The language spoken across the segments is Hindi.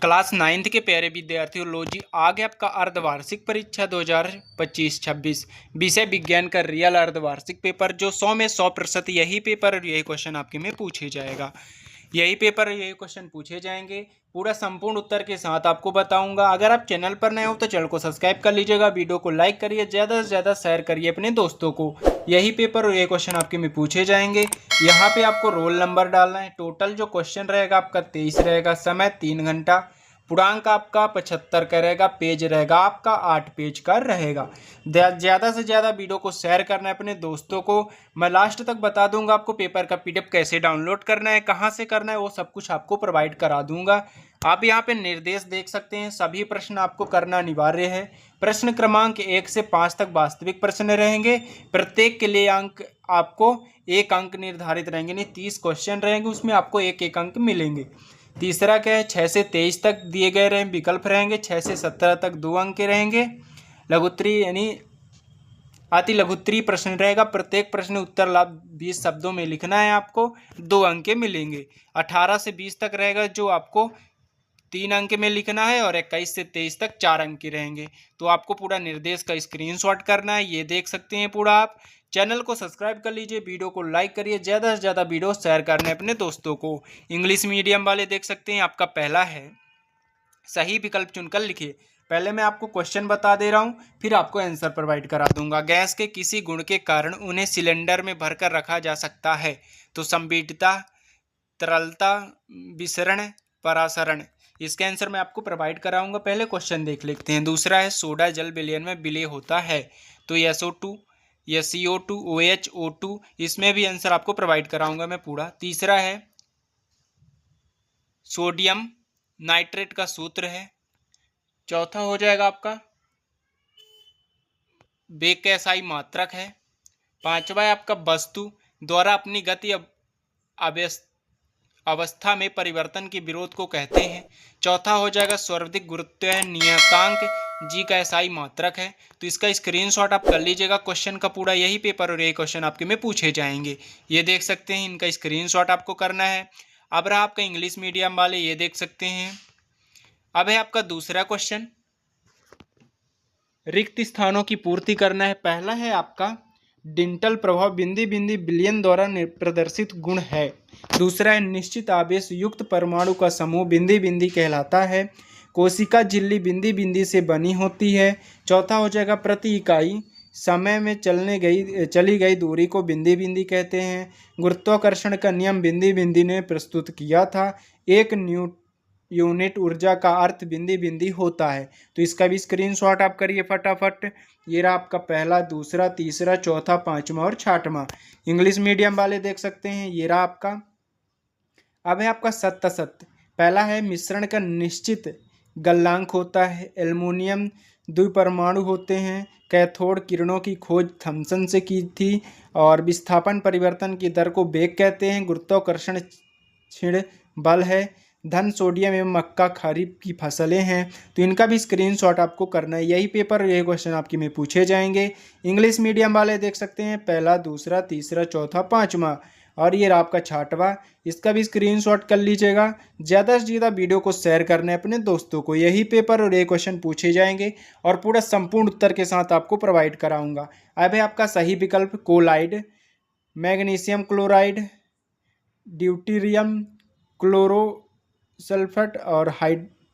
क्लास 9th के प्यारे विद्यार्थियों, लो जी आ गया आपका अर्धवार्षिक परीक्षा 2025-26 विषय विज्ञान का रियल अर्धवार्षिक पेपर, जो 100 में 100% यही पेपर और यही क्वेश्चन आपके में पूछे जाएगा। यही पेपर और यही क्वेश्चन पूछे जाएंगे। पूरा संपूर्ण उत्तर के साथ आपको बताऊंगा। अगर आप चैनल पर नए हो तो चैनल को सब्सक्राइब कर लीजिएगा, वीडियो को लाइक करिए, ज़्यादा से ज़्यादा शेयर करिए अपने दोस्तों को। यही पेपर और ये क्वेश्चन आपके में पूछे जाएंगे। यहाँ पे आपको रोल नंबर डालना है। टोटल जो क्वेश्चन रहेगा आपका 23 रहेगा, समय 3 घंटा, पूर्णांक आपका 75 का रहेगा, पेज रहेगा आपका 8 पेज का रहेगा। ज़्यादा से ज़्यादा वीडियो को शेयर करना है अपने दोस्तों को। मैं लास्ट तक बता दूंगा आपको पेपर का PDF कैसे डाउनलोड करना है, कहाँ से करना है, वो सब कुछ आपको प्रोवाइड करा दूंगा। आप यहाँ पे निर्देश देख सकते हैं। सभी प्रश्न आपको करना अनिवार्य है। प्रश्न क्रमांक 1 से 5 तक वास्तविक प्रश्न रहेंगे। प्रत्येक के लिए अंक आपको 1 अंक निर्धारित रहेंगे, नहीं 30 क्वेश्चन रहेंगे, उसमें आपको 1-1 अंक मिलेंगे। तीसरा क्या है, 6 से 23 तक दिए गए रहे विकल्प रहेंगे। 6 से 17 तक 2 अंक के रहेंगे। लघुत्तरी यानी अति लघुत्तरी प्रश्न रहेगा। प्रत्येक प्रश्न उत्तर लाभ 20 शब्दों में लिखना है, आपको 2 अंक के मिलेंगे। 18 से 20 तक रहेगा, जो आपको 3 अंक में लिखना है, और 21 से 23 तक 4 अंक के रहेंगे। तो आपको पूरा निर्देश का स्क्रीनशॉट करना है, ये देख सकते हैं पूरा। आप चैनल को सब्सक्राइब कर लीजिए, वीडियो को लाइक करिए, ज़्यादा से ज़्यादा वीडियो शेयर करने अपने दोस्तों को। इंग्लिश मीडियम वाले देख सकते हैं, आपका पहला है, सही विकल्प चुनकर लिखिए। पहले मैं आपको क्वेश्चन बता दे रहा हूँ, फिर आपको आंसर प्रोवाइड करा दूंगा। गैस के किसी गुण के कारण उन्हें सिलेंडर में भरकर रखा जा सकता है? तो संपीडितता, तरलता, विसरण, परासरण। इसका आंसर मैं आपको प्रोवाइड कराऊंगा। पहले क्वेश्चन देख लेते हैं। दूसरा है, सोडा जल विलयन में विलय होता है? तो SO2 या CO2, OH, O2। इसमें भी आंसर आपको प्रोवाइड कराऊंगा मैं पूरा। तीसरा है, सोडियम नाइट्रेट का सूत्र है। चौथा हो जाएगा आपका, वेग का SI मात्रक है। पांचवा है आपका, वस्तु द्वारा अपनी गति अवस्था में परिवर्तन के विरोध को कहते हैं। चौथा हो जाएगा, सर्वाधिक गुरुत्व नियतांक G का SI मात्रक है। तो इसका स्क्रीनशॉट आप कर लीजिएगा। क्वेश्चन का पूरा यही पेपर और यही क्वेश्चन आपके में पूछे जाएंगे। ये देख सकते हैं, इनका स्क्रीनशॉट आपको करना है। अब रहा आपका इंग्लिश मीडियम वाले, ये देख सकते हैं। अब है आपका दूसरा क्वेश्चन, रिक्त स्थानों की पूर्ति करना है। पहला है आपका, डिंटल प्रभाव बिंदी बिंदी विलयन द्वारा प्रदर्शित गुण है। दूसरा है, निश्चित आवेश युक्त परमाणु का समूह बिंदी बिंदी कहलाता है। कोशिका झिल्ली बिंदी बिंदी से बनी होती है। चौथा हो जाएगा, प्रति इकाई समय में चली गई दूरी को बिंदी बिंदी कहते हैं। गुरुत्वाकर्षण का नियम बिंदी बिंदी ने प्रस्तुत किया था। एक यूनिट ऊर्जा का अर्थ बिंदी बिंदी होता है। तो इसका भी स्क्रीनशॉट आप करिए फटाफट। ये रहा आपका पहला, दूसरा, तीसरा, चौथा, पांचवा और छठवां। इंग्लिश मीडियम वाले देख सकते हैं, ये रहा आपका। अब है आपका सत्य सत्य। पहला है, मिश्रण का निश्चित गलनांक होता है। एल्युमिनियम द्विपरमाणु होते हैं। कैथोड किरणों की खोज थॉमसन से की थी। और विस्थापन परिवर्तन की दर को वेग कहते हैं। गुरुत्वाकर्षण क्षीण बल है। धन सोडियम एवं मक्का खरीफ की फसलें हैं। तो इनका भी स्क्रीनशॉट आपको करना है। यही पेपर, यही क्वेश्चन आपके में पूछे जाएंगे। इंग्लिश मीडियम वाले देख सकते हैं, पहला, दूसरा, तीसरा, चौथा, पांचवा, और ये आपका छठवां। इसका भी स्क्रीनशॉट कर लीजिएगा। ज़्यादा से ज़्यादा वीडियो को शेयर करना है अपने दोस्तों को। यही पेपर और ये क्वेश्चन पूछे जाएंगे और पूरा संपूर्ण उत्तर के साथ आपको प्रोवाइड कराऊंगा। अब है आपका सही विकल्प, colloid, magnesium chloride, deuterium chloro sulphate और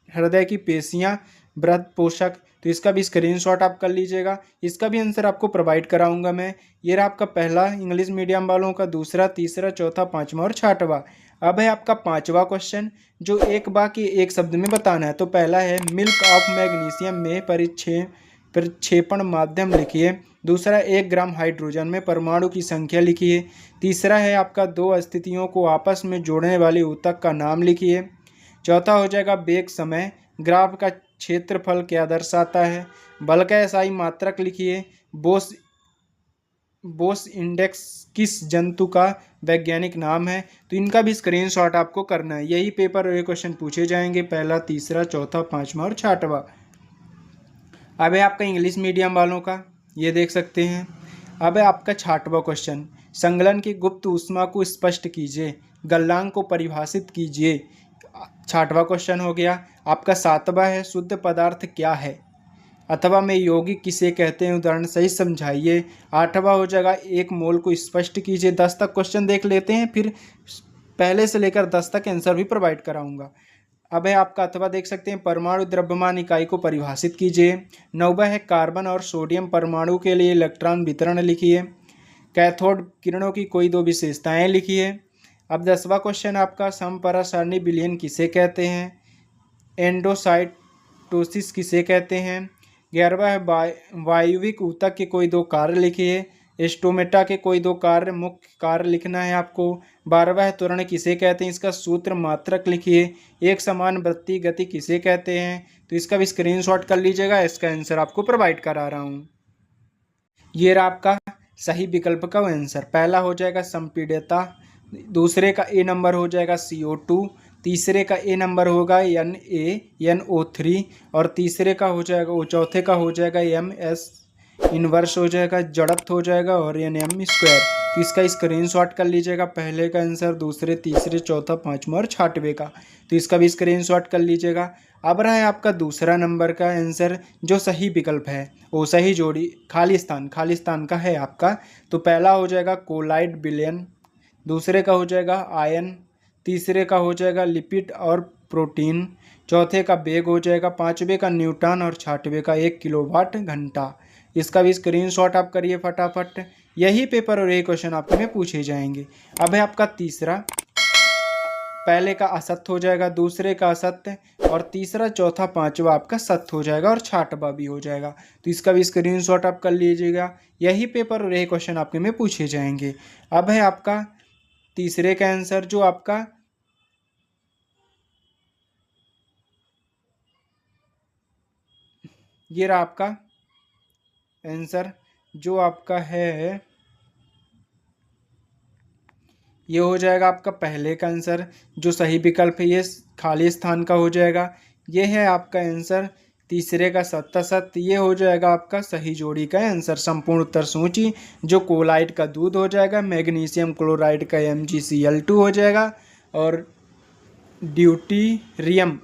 हृदय की पेशियां, वृहद पोषक। तो इसका भी स्क्रीनशॉट आप कर लीजिएगा। इसका भी आंसर आपको प्रोवाइड कराऊंगा मैं। ये रहा आपका पहला इंग्लिश मीडियम वालों का, दूसरा, तीसरा, चौथा, पांचवा और छठवां। अब है आपका पांचवा क्वेश्चन, जो एक बाकी एक शब्द में बताना है। तो पहला है, मिल्क ऑफ मैग्नीशियम में परिक्षेपण माध्यम लिखिए। दूसरा, 1 ग्राम हाइड्रोजन में परमाणु की संख्या लिखिए। तीसरा है आपका, 2 स्थितियों को आपस में जोड़ने वाली ऊतक का नाम लिखिए। चौथा हो जाएगा, वेग समय ग्राफ का क्षेत्रफल क्या दर्शाता है। बल का SI मात्रक लिखिए। बोस इंडेक्स किस जंतु का वैज्ञानिक नाम है। तो इनका भी स्क्रीनशॉट आपको करना है। यही पेपर और ये क्वेश्चन पूछे जाएंगे, पहला, तीसरा, चौथा, पांचवा और छठवां। अब है आपका इंग्लिश मीडियम वालों का, ये देख सकते हैं। अब है आपका छठवां क्वेश्चन, संगलन की गुप्त ऊष्मा को स्पष्ट कीजिए, गलनांक को परिभाषित कीजिए। 6वां क्वेश्चन हो गया आपका। 7वां है शुद्ध पदार्थ क्या है अथवा में यौगिक किसे कहते हैं, उदाहरण सही समझाइए। 8वां हो जाएगा एक मोल को स्पष्ट कीजिए। 10 तक क्वेश्चन देख लेते हैं, फिर पहले से लेकर 10 तक आंसर भी प्रोवाइड कराऊंगा। अब है आपका अथवा देख सकते हैं परमाणु द्रव्यमान इकाई को परिभाषित कीजिए। 9वां है कार्बन और सोडियम परमाणु के लिए इलेक्ट्रॉन वितरण लिखिए। कैथोड किरणों की कोई दो विशेषताएं लिखिए। अब 10वां क्वेश्चन आपका समपरा सारणी विलयन किसे कहते हैं, एंडोसाइटोसिस किसे कहते हैं। 11वां है वायविक ऊतक के कोई दो कार्य लिखिए। स्टोमेटा के कोई दो कार्य मुख्य कार्य लिखना है आपको। 12वां है त्वरण किसे कहते हैं, इसका सूत्र मात्रक लिखिए। एक समान वृत्तीय गति किसे कहते हैं, तो इसका भी स्क्रीनशॉट कर लीजिएगा, इसका आंसर आपको प्रोवाइड करा रहा हूँ। ये रहा आपका सही विकल्प का आंसर। पहला हो जाएगा संपीड्यता, दूसरे का ए नंबर हो जाएगा CO2, तीसरे का ए नंबर होगा NaNO3 और तीसरे का हो जाएगा चौथे का हो जाएगा MS इनवर्स हो जाएगा, जड़त्व हो जाएगा और Nm स्क्वायर। तो इसका स्क्रीनशॉट कर लीजिएगा, पहले का आंसर, दूसरे, तीसरे, चौथा, पांचवा और 6वें का। तो इसका भी स्क्रीनशॉट कर लीजिएगा। अब रहा है आपका दूसरा नंबर का आंसर जो सही विकल्प है, वो सही जोड़ी खाली स्थान का है आपका। तो पहला हो जाएगा कोलाइड विलयन, दूसरे का हो जाएगा आयन, तीसरे का हो जाएगा लिपिड और प्रोटीन, चौथे का बेग हो जाएगा, 5वें का न्यूटन और 6वें का 1 किलोवाट घंटा। इसका भी स्क्रीनशॉट आप करिए फटाफट। यही पेपर और यही क्वेश्चन आपके में पूछे जाएंगे। अब है आपका तीसरा, पहले का असत्य हो जाएगा, दूसरे का असत्य और तीसरा, चौथा, पांचवा आपका सत्य हो जाएगा और 6वां भी हो जाएगा। तो इसका भी स्क्रीनशॉट आप कर लीजिएगा। यही पेपर और यही क्वेश्चन आपके में पूछे जाएंगे। अब है आपका तीसरे का आंसर जो आपका ये रहा आपका आंसर जो आपका है, ये हो जाएगा आपका पहले का आंसर जो सही विकल्प है, ये खाली स्थान का हो जाएगा। ये है आपका आंसर तीसरे का सत्य, ये हो जाएगा आपका सही जोड़ी का आंसर। संपूर्ण उत्तर सूची जो कोलाइड का दूध हो जाएगा, मैग्नीशियम क्लोराइड का MgCl2 हो जाएगा और ड्यूटीरियम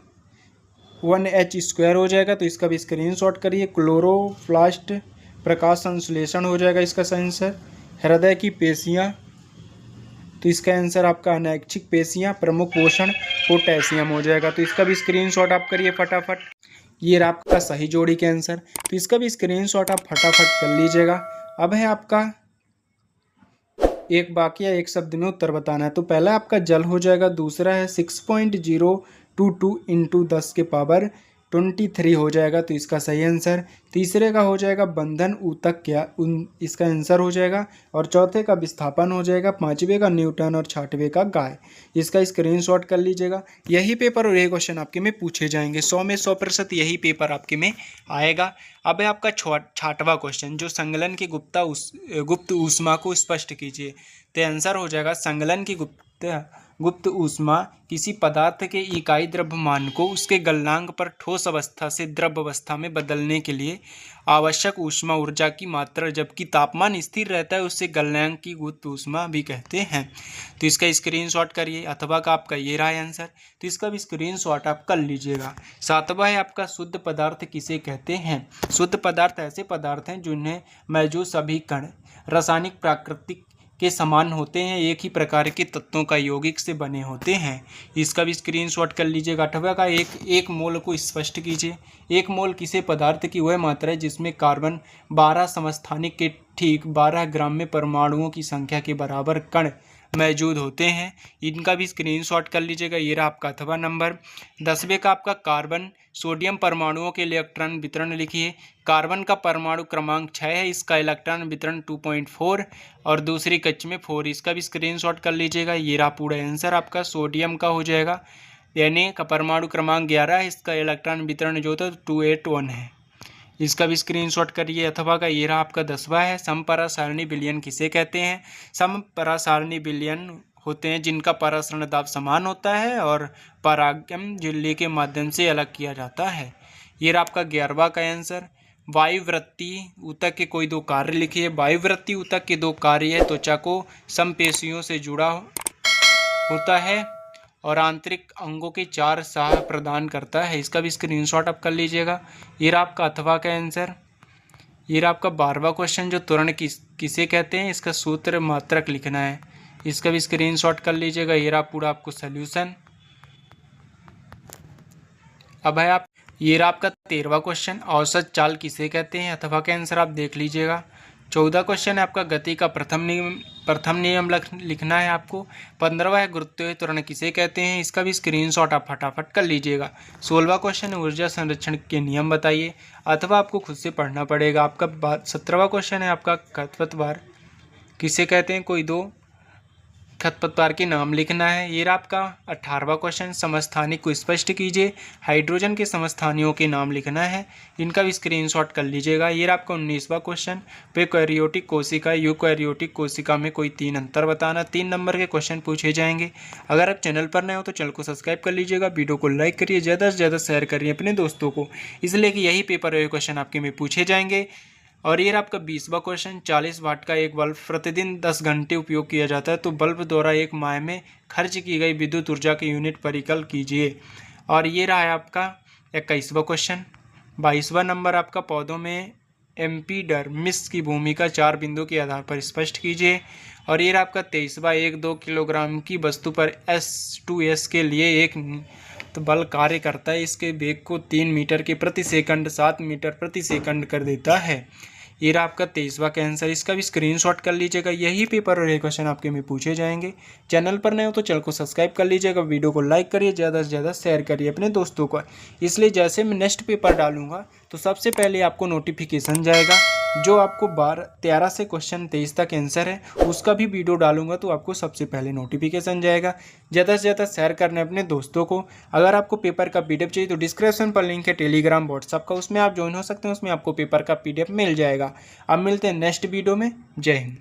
1H स्क्वायर हो जाएगा। तो इसका भी स्क्रीनशॉट करिए। क्लोरोप्लास्ट प्रकाश संश्लेषण हो जाएगा इसका सही आंसर। हृदय की पेशियाँ, तो इसका आंसर आपका अनैच्छिक पेशियाँ। प्रमुख पोषण पोटेशियम हो जाएगा। तो इसका भी स्क्रीनशॉट आप करिए फटाफट। ये रहा आपका सही जोड़ी के आंसर। तो इसका भी स्क्रीनशॉट आप फटाफट कर लीजिएगा। अब है आपका एक बाकी है, एक शब्द में उत्तर बताना है। तो पहला आपका जल हो जाएगा, दूसरा है 6.022 × 10⁻23 हो जाएगा। तो इसका सही आंसर। तीसरे का हो जाएगा बंधन ऊतक क्या इसका आंसर हो जाएगा और चौथे का विस्थापन हो जाएगा, 5वें का न्यूटन और 6वें का गाय। इसका स्क्रीनशॉट कर लीजिएगा। यही पेपर और यही क्वेश्चन आपके में पूछे जाएंगे। 100 में 100% यही पेपर आपके में आएगा। अब है आपका 6वां क्वेश्चन जो संगलन की गुप्त ऊष्मा को स्पष्ट कीजिए। तो आंसर हो जाएगा संगलन की गुप्त ऊष्मा किसी पदार्थ के इकाई द्रव्यमान को उसके गलनांक पर ठोस अवस्था से द्रव अवस्था में बदलने के लिए आवश्यक ऊष्मा ऊर्जा की मात्रा, जबकि तापमान स्थिर रहता है उससे गलनांक की गुप्त ऊष्मा भी कहते हैं। तो इसका स्क्रीनशॉट करिए। अथवा का आपका ये रहा आंसर, तो इसका भी स्क्रीनशॉट आप कर लीजिएगा। 7वां है आपका शुद्ध पदार्थ किसे कहते हैं। शुद्ध पदार्थ ऐसे पदार्थ हैं जिनमें मौजूद सभी कण रासायनिक प्राकृतिक के समान होते हैं, एक ही प्रकार के तत्वों का यौगिक से बने होते हैं। इसका भी स्क्रीनशॉट कर लीजिएगा। 8वां का एक मोल को स्पष्ट कीजिए। एक मोल किसी पदार्थ की वह मात्रा है जिसमें कार्बन 12 समस्थानिक के ठीक 12 ग्राम में परमाणुओं की संख्या के बराबर कण मौजूद होते हैं। इनका भी स्क्रीनशॉट कर लीजिएगा। ये रहा आपका अथवा नंबर। 10वें का आपका कार्बन सोडियम परमाणुओं के इलेक्ट्रॉन वितरण लिखिए। कार्बन का परमाणु क्रमांक 6 है, इसका इलेक्ट्रॉन वितरण 2.4 और दूसरी कक्ष में 4। इसका भी स्क्रीनशॉट कर लीजिएगा। ये रहा पूरा आंसर आपका। सोडियम का हो जाएगा यानी का परमाणु क्रमांक 11 है, इसका इलेक्ट्रॉन वितरण जो था 281 है। इसका भी स्क्रीनशॉट करिए। अथवा का ये रहा आपका 10वां है। समपरा सारणी विलयन किसे कहते हैं। समपरा सारणी विलयन होते हैं जिनका परासरण दाब समान होता है और परागम झिल्ली के माध्यम से अलग किया जाता है। ये रहा आपका 11वां का आंसर। वायुवृत्ति ऊतक के कोई दो कार्य लिखिए। वायुवृत्ति ऊतक के दो कार्य है, त्वचा को समपेशियों से जुड़ा होता है और आंतरिक अंगों के 4 साह प्रदान करता है। इसका भी स्क्रीनशॉट आप कर लीजिएगा। ये रहा आपका अथवा का आंसर। ये रहा आपका 12वां क्वेश्चन, जो त्वरण किसे कहते हैं, इसका सूत्र मात्रक लिखना है। इसका भी स्क्रीनशॉट कर लीजिएगा। ये रहा पूरा आपको सोल्यूशन। अब है आप ये रहा आपका 13वां क्वेश्चन, औसत चाल किसे कहते हैं, अथवा का आंसर आप देख लीजिएगा। 14 क्वेश्चन है आपका गति का प्रथम नियम लिखना है आपको। 15वां है गुरुत्वीय त्वरण किसे कहते हैं, इसका भी स्क्रीनशॉट आप फटाफट कर लीजिएगा। 16वां क्वेश्चन है ऊर्जा संरक्षण के नियम बताइए, अथवा आपको खुद से पढ़ना पड़ेगा। आपका 17वां क्वेश्चन है आपका खरपतवार किसे कहते हैं, कोई 2 खरपतवार के नाम लिखना है। ये रहा आपका 18वां क्वेश्चन, समस्थानिक को स्पष्ट कीजिए। हाइड्रोजन के समस्थानियों के नाम लिखना है। इनका भी स्क्रीनशॉट कर लीजिएगा। ये रहा आपका 19वां क्वेश्चन, प्रोकैरियोटिक कोशिका यूकैरियोटिक कोशिका में कोई 3 अंतर बताना। 3 नंबर के क्वेश्चन पूछे जाएंगे। अगर आप चैनल पर नए हो तो चैनल को सब्सक्राइब कर लीजिएगा, वीडियो को लाइक करिए, ज़्यादा से ज़्यादा शेयर करिए अपने दोस्तों को, इसलिए कि यही पेपर वाले क्वेश्चन आपके में पूछे जाएंगे। और ये आपका 20वां क्वेश्चन, 40 वाट का एक बल्ब प्रतिदिन 10 घंटे उपयोग किया जाता है, तो बल्ब द्वारा एक माह में खर्च की गई विद्युत ऊर्जा की यूनिट परिकल कीजिए। और ये रहा है आपका 21वां क्वेश्चन। 22वां नंबर आपका पौधों में एम्पीडर्मिस की भूमिका 4 बिंदुओं के आधार पर स्पष्ट कीजिए। और ये रहा आपका 23वां, 1-2 किलोग्राम की वस्तु पर S2S के लिए एक तो बल कार्य करता है, इसके वेग को 3 मीटर के प्रति सेकंड 7 मीटर प्रति सेकंड कर देता है। ये रहा आपका 23वां का आंसर। इसका भी स्क्रीनशॉट कर लीजिएगा। यही पेपर और ये क्वेश्चन आपके में पूछे जाएंगे। चैनल पर नए हो तो चैनल को सब्सक्राइब कर लीजिएगा, वीडियो को लाइक करिए, ज़्यादा से ज़्यादा शेयर करिए अपने दोस्तों को, इसलिए जैसे मैं नेक्स्ट पेपर डालूंगा तो सबसे पहले आपको नोटिफिकेशन जाएगा। जो आपको 13 से क्वेश्चन 23 तक आंसर है उसका भी वीडियो डालूंगा तो आपको सबसे पहले नोटिफिकेशन जाएगा। ज़्यादा से ज़्यादा शेयर करने अपने दोस्तों को। अगर आपको पेपर का PDF चाहिए तो डिस्क्रिप्शन पर लिंक है टेलीग्राम व्हाट्सअप का, उसमें आप ज्वाइन हो सकते हैं, उसमें आपको पेपर का PDF मिल जाएगा। अब मिलते हैं नेक्स्ट वीडियो में। जय हिंद।